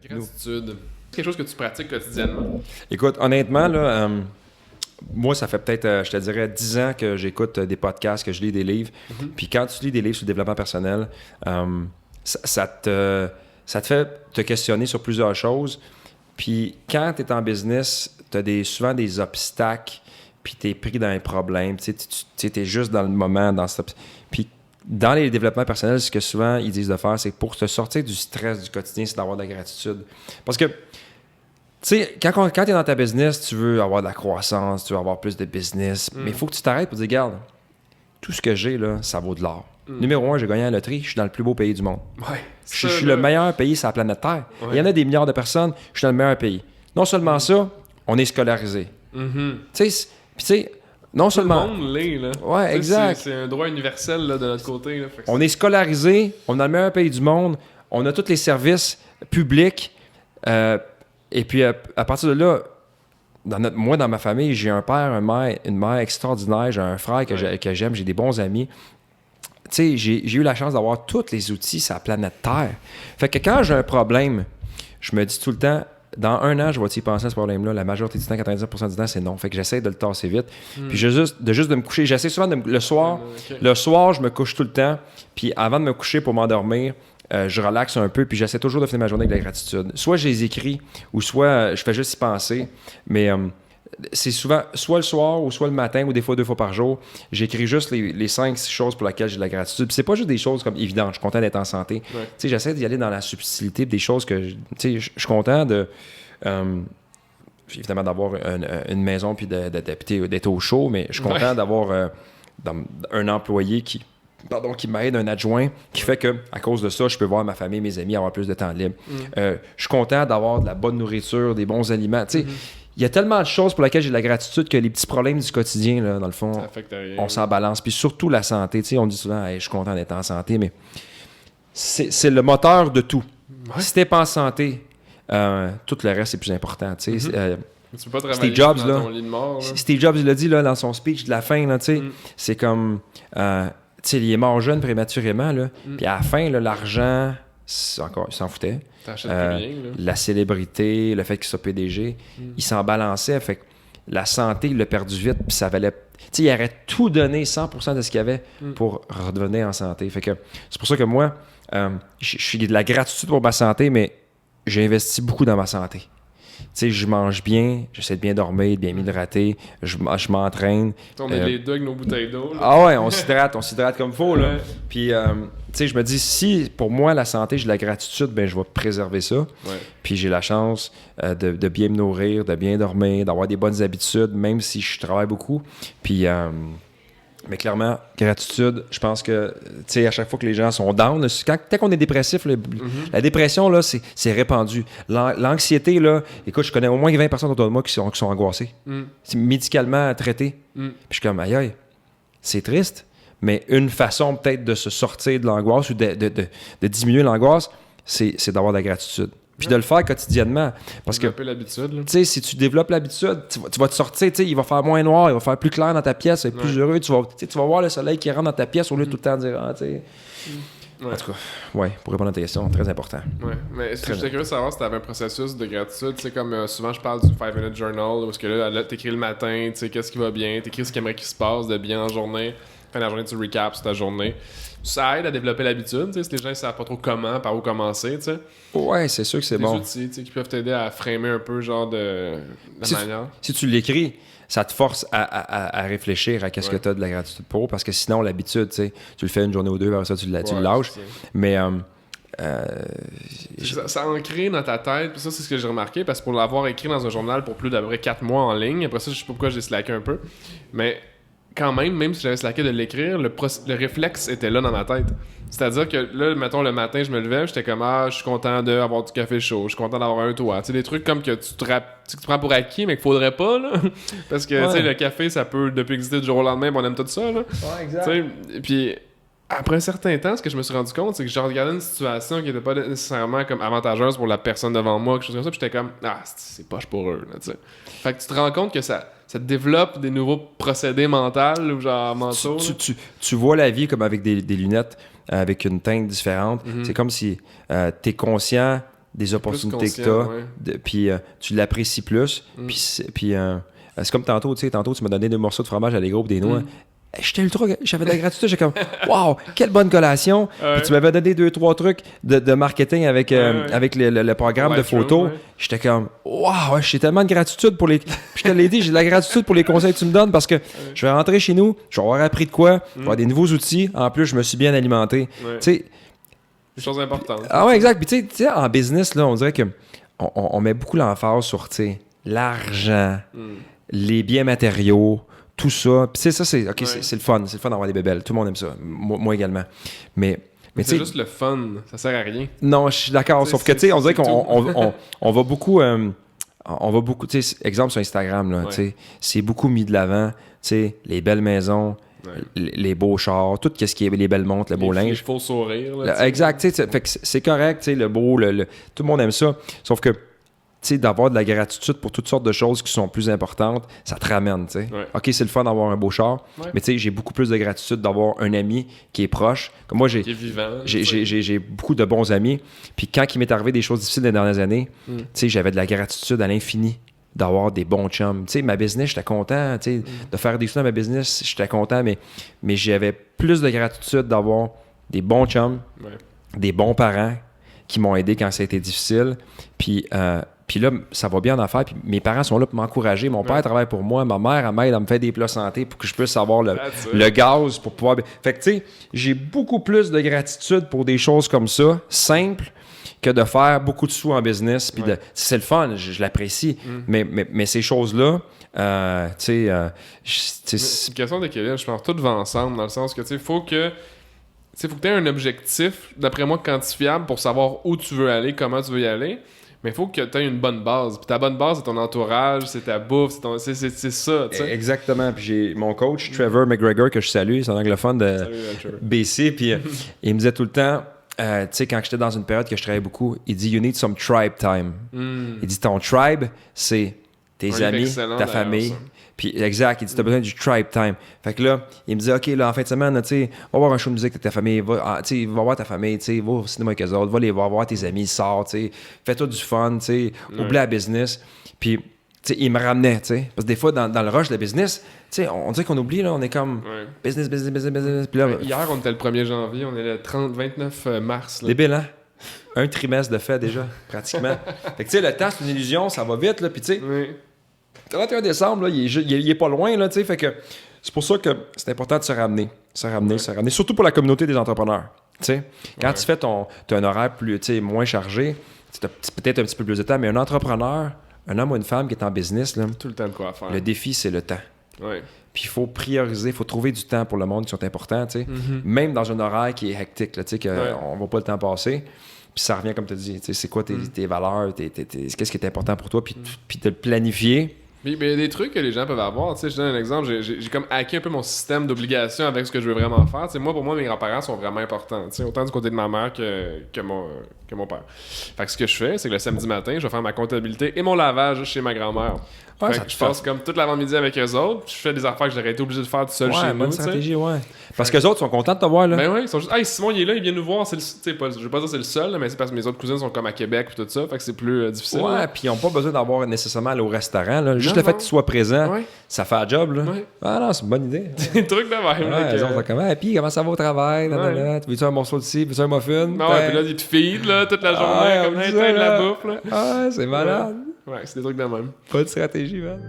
Gratitude. C'est quelque chose que tu pratiques quotidiennement? Écoute, honnêtement, là, moi, ça fait peut-être, je te dirais, 10 ans que j'écoute des podcasts, que je lis des livres. Puis quand tu lis des livres sur le développement personnel, ça te fait te questionner sur plusieurs choses. Puis quand tu es en business, tu as souvent des obstacles, puis tu es pris dans un problème. Tu es juste dans le moment. Puis dans les développements personnels, ce que souvent ils disent de faire, c'est pour te sortir du stress du quotidien, c'est d'avoir de la gratitude. Parce que, tu sais, quand tu es dans ta business, tu veux avoir de la croissance, tu veux avoir plus de business, mais il faut que tu t'arrêtes pour dire, regarde, tout ce que j'ai, là, ça vaut de l'or. Numéro 1, j'ai gagné à la loterie, je suis dans le plus beau pays du monde. Ouais, Je suis le meilleur pays sur la planète Terre. Ouais. Il y en a des milliards de personnes, je suis dans le meilleur pays. Non seulement ça, on est scolarisé. Tu sais, non seulement... Tout le monde l'est, là. Ouais, Tu sais, exact. C'est un droit universel là, de notre côté. Là, On est scolarisé, on est dans le meilleur pays du monde, on a tous les services publics. Et puis, à partir de là, moi, dans ma famille, j'ai un père, une mère extraordinaire, j'ai un frère que j'aime, j'ai des bons amis. Tu sais, j'ai eu la chance d'avoir tous les outils sur la planète Terre. Fait que quand j'ai un problème, je me dis tout le temps, dans un an, je vais y penser à ce problème-là. La majorité du temps, 90% du temps, c'est non. Fait que j'essaie de le tasser vite. Puis juste de me coucher. J'essaie souvent le soir. Le soir, je me couche tout le temps. Puis avant de me coucher pour m'endormir, je relaxe un peu. Puis j'essaie toujours de finir ma journée avec de la gratitude. Soit je les écris, ou soit je fais juste y penser. Mais c'est souvent soit le soir ou soit le matin ou des fois 2 fois par jour. J'écris juste les 5-6 choses pour lesquelles j'ai de la gratitude. Puis c'est pas juste des choses comme évidentes. Je suis content d'être en santé. Tu sais, j'essaie d'y aller dans la subtilité des choses que... Tu sais, je suis content de... évidemment d'avoir une maison puis d'être au chaud, mais je suis content d'avoir un employé qui m'aide, un adjoint, qui fait que à cause de ça, je peux voir ma famille, mes amis, avoir plus de temps libre. Je suis content d'avoir de la bonne nourriture, des bons aliments. Tu sais, il y a tellement de choses pour lesquelles j'ai de la gratitude que les petits problèmes du quotidien, là, dans le fond, on s'en balance. Puis surtout la santé. Tu sais, on dit souvent, hey, je suis content d'être en santé, mais c'est le moteur de tout. Ouais. Si t'es pas en santé, tout le reste est plus important. Tu sais. Tu peux pas travailler Steve Jobs, dans ton lit de mort. Là. Steve Jobs l'a dit là, dans son speech de la fin, là, tu sais, c'est comme... tu sais, il est mort jeune prématurément, là. Puis à la fin, là, l'argent, il s'en foutait. T'achètes plus rien, là. La célébrité, le fait qu'il soit PDG, il s'en balançait. Fait que la santé, il l'a perdu vite, puis ça valait... Tu sais, il aurait tout donné, 100% de ce qu'il avait pour redevenir en santé. Fait que c'est pour ça que moi, je suis de la gratitude pour ma santé, mais j'ai investi beaucoup dans ma santé. Tu sais, je mange bien, j'essaie de bien dormir, de bien m'hydrater, je m'entraîne. On est les deux avec nos bouteilles d'eau. Là. Ah ouais, on s'hydrate comme il faut. Là. Puis, tu sais, je me dis, si pour moi, la santé, j'ai de la gratitude, ben je vais préserver ça. Ouais. Puis j'ai la chance de bien me nourrir, de bien dormir, d'avoir des bonnes habitudes, même si je travaille beaucoup. Puis... mais clairement, gratitude, je pense que, tu sais, à chaque fois que les gens sont down, dès qu'on est dépressif, la dépression, là, c'est répandu. L'anxiété, là, écoute, je connais au moins 20 personnes autour de moi qui sont angoissées. C'est médicalement traité. Puis je suis comme, aïe, c'est triste, mais une façon peut-être de se sortir de l'angoisse ou de diminuer l'angoisse, c'est d'avoir de la gratitude. Puis de le faire quotidiennement. Parce que, l'habitude. Tu sais, si tu développes l'habitude, tu vas te sortir, tu sais, il va faire moins noir, il va faire plus clair dans ta pièce, tu vas être plus heureux, tu vas voir le soleil qui rentre dans ta pièce au lieu de tout le temps dire, ah, tu sais. En tout cas, ouais, pour répondre à ta question, très important. Ouais, mais j'étais curieux de savoir si tu avais un processus de gratitude, tu sais, comme souvent je parle du 5-minute journal, où que là t'écris le matin, tu sais, qu'est-ce qui va bien, t'écris ce qu'il aimerait qu'il se passe de bien en journée, fin de la journée, tu recaps sur ta journée. Ça aide à développer l'habitude, tu sais, si les gens ne savent pas trop comment, par où commencer, tu sais. Ouais, c'est sûr que c'est bon. Des outils, tu sais, qui peuvent t'aider à framer un peu, genre, de la manière. Si tu l'écris, ça te force à réfléchir à qu'est-ce que tu as de la gratitude pour, parce que sinon, l'habitude, tu sais, tu le fais une journée ou deux, après ça, tu le lâches. Mais... ça a ancré dans ta tête, puis ça, c'est ce que j'ai remarqué, parce que pour l'avoir écrit dans un journal pour plus d'à peu près 4 mois en ligne, après ça, je sais pas pourquoi j'ai slacké un peu, mais... quand même si j'avais slacké de l'écrire, le réflexe était là dans ma tête. C'est-à-dire que là, mettons, le matin, je me levais, j'étais comme, je suis content d'avoir du café chaud, je suis content d'avoir un toit. Tu sais, des trucs comme que tu prends pour acquis, mais qu'il faudrait pas, là. Parce que, tu sais, le café, ça peut depuis exister du jour au lendemain, on aime tout ça, là. Ouais, exact. Tu sais, puis après un certain temps, ce que je me suis rendu compte, c'est que je regardais une situation qui était pas nécessairement comme avantageuse pour la personne devant moi, quelque chose comme ça, puis j'étais comme, c'est poche pour eux, là, tu sais. Fait que tu te rends compte que ça te développe des nouveaux procédés mentaux ou genre mentaux. Tu vois la vie comme avec des lunettes avec une teinte différente. C'est comme si tu es conscient des opportunités que tu conscient, as, puis tu l'apprécies plus. Puis c'est comme tantôt, tu m'as donné 2 morceaux de fromage à l'égro et des noix. J'avais de la gratitude, j'étais comme wow, quelle bonne collation. Puis tu m'avais donné 2-3 trucs de marketing avec le programme de photos. J'étais comme wow, j'ai tellement de gratitude pour les. Puis je te l'ai dit, j'ai de la gratitude pour les conseils que tu me donnes parce que je vais rentrer chez nous, je vais avoir appris de quoi, je vais avoir des nouveaux outils. En plus, je me suis bien alimenté. Tu sais, des choses importantes. Ah ouais, exact. Puis tu sais, en business, là, on dirait que on met beaucoup l'emphase sur l'argent, les biens matériaux. Tout ça. Puis ça, c'est le fun. C'est le fun d'avoir des bébelles. Tout le monde aime ça. Moi également. Mais c'est juste le fun. Ça sert à rien. Non, je suis d'accord. Sauf que, tu sais, on dirait qu'on va beaucoup... tu sais, exemple sur Instagram, là, tu sais, c'est beaucoup mis de l'avant. Tu sais, les belles maisons, les beaux chars, tout ce qui est les belles montres, le beau linge. Les faux sourires. Exact. Tu sais, fait que c'est correct, tu sais, le beau, tout le monde aime ça. Sauf que d'avoir de la gratitude pour toutes sortes de choses qui sont plus importantes, ça te ramène, tu sais. OK, c'est le fun d'avoir un beau char, mais tu sais, j'ai beaucoup plus de gratitude d'avoir un ami qui est proche. Comme moi, qui est vivant. J'ai beaucoup de bons amis. Puis quand il m'est arrivé des choses difficiles les dernières années, tu sais, j'avais de la gratitude à l'infini d'avoir des bons chums. Tu sais, ma business, j'étais content, tu sais, de faire des choses dans ma business, j'étais content, mais j'avais plus de gratitude d'avoir des bons chums, des bons parents qui m'ont aidé quand ça a été difficile. Puis là, ça va bien en affaires. Puis mes parents sont là pour m'encourager. Mon père travaille pour moi. Ma mère, elle m'aide à me faire des plats santé pour que je puisse avoir le gaz pour pouvoir... Fait que, tu sais, j'ai beaucoup plus de gratitude pour des choses comme ça, simples, que de faire beaucoup de sous en business. Puis c'est le fun, je l'apprécie. Mais ces choses-là, tu sais... c'est une question d'équilibre. Je pense que tout va ensemble, dans le sens que, tu sais, faut que tu aies un objectif, d'après moi, quantifiable pour savoir où tu veux aller, comment tu veux y aller. Mais il faut que tu aies une bonne base. Puis ta bonne base, c'est ton entourage, c'est ta bouffe, c'est ça, tu sais. Exactement. Puis j'ai mon coach, Trevor McGregor, que je salue, c'est un anglophone de BC. Puis il me disait tout le temps, tu sais, quand j'étais dans une période que je travaillais beaucoup, il dit « You need some tribe time ». Il dit « Ton tribe, c'est tes amis, ta famille. » Puis exact, il dit, t'as besoin du tribe time. Fait que là, il me dit, OK, là, en fin de semaine, tu sais, va voir un show de musique avec ta famille, va voir ta famille, tu sais, va au cinéma avec eux autres, va les voir tes amis, sors, tu sais, fais-toi du fun, tu sais, oublie la business. Puis, tu sais, il me ramenait, tu sais, parce que des fois, dans le rush de business, tu sais, on dirait qu'on oublie, là, on est comme business. Puis là, hier, on était le 1er janvier, on est le 29 mars. Là. Débile, hein? Un trimestre de fait déjà, pratiquement. Fait que, tu sais, le temps, c'est une illusion, ça va vite, là, puis tu sais... 31 décembre, là, il est pas loin, là, tu sais, fait que c'est pour ça que c'est important de se ramener, surtout pour la communauté des entrepreneurs, tu sais. Quand tu fais t'as un horaire plus, tu sais, moins chargé, t'as peut-être un petit peu plus de temps, mais un entrepreneur, un homme ou une femme qui est en business, là, tout le temps de quoi faire. Le défi, c'est le temps. Puis il faut prioriser, il faut trouver du temps pour le monde qui sont importants, tu sais. Même dans un horaire qui est hectique, là, tu sais, qu'on voit pas le temps passer. Puis ça revient, comme tu dis, tu sais, c'est quoi tes valeurs, qu'est-ce qui est important pour toi, puis de le planifier. Mais il y a des trucs que les gens peuvent avoir. Tu sais, je donne un exemple. J'ai comme hacké un peu mon système d'obligation avec ce que je veux vraiment faire. Tu sais, moi, pour moi, mes grands-parents sont vraiment importants. Tu sais, autant du côté de ma mère que mon père. Fait que ce que je fais, c'est que le samedi matin, je vais faire ma comptabilité et mon lavage chez ma grand-mère. Fait que je passe comme toute l'avant-midi avec eux autres. Je fais des affaires que j'aurais été obligé de faire tout seul chez nous. Bonne stratégie, Parce que les autres sont contents de te voir, là. Ben oui, ils sont juste, hey, Simon, il est là, il vient nous voir. Je vais pas dire que c'est le seul, mais c'est parce que mes autres cousines sont comme à Québec et tout ça. Fait que c'est plus difficile. Ouais, puis ils n'ont pas besoin d'avoir nécessairement aller au restaurant, là. Juste le fait que tu sois présent, ça fait un job, là. Ah non, c'est une bonne idée. C'est un truc de même. Les autres sont comme, puis comment ça va au travail? Veux-tu un morceau de ci? Veux-tu un muffin? Non, puis là, ils te feed, là, toute la journée, comme de la bouffe, là. Ah, c'est malade. Ouais, c'est des trucs de même. Pas de stratégie, man.